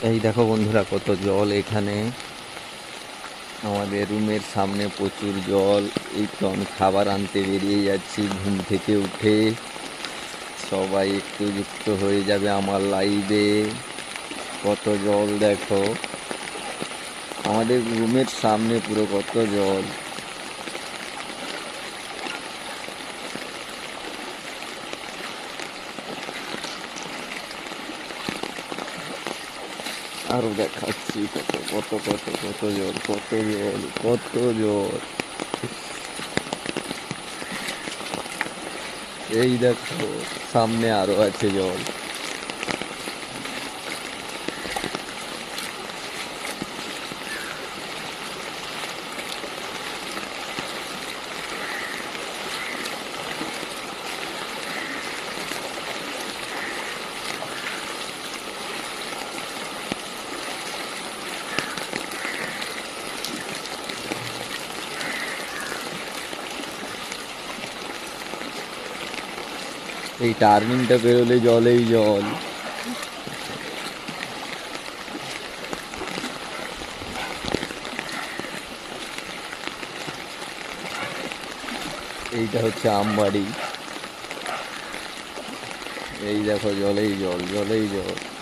এই দেখো বন্ধুরা, কত জল এখানে। আমাদের রুমের সামনে প্রচুর জল। এই তো আমি খাবার আনতে বেরিয়ে যাচ্ছি ঘুম থেকে উঠে। সবাই একটু যুক্ত হয়ে যাবে আমার লাইভে। কত জল দেখো, আমাদের রুমের সামনে পুরো কত জল। আরো দেখাচ্ছি কত কত কত কত জল, কত জল, কত জল। এই দেখো, সামনে আরো আছে জল। এই টার্নিংটা বেরোলে জলেই জল। এইটা হচ্ছে আমবাড়ি। এই দেখো, জলেই জল, জলেই জল।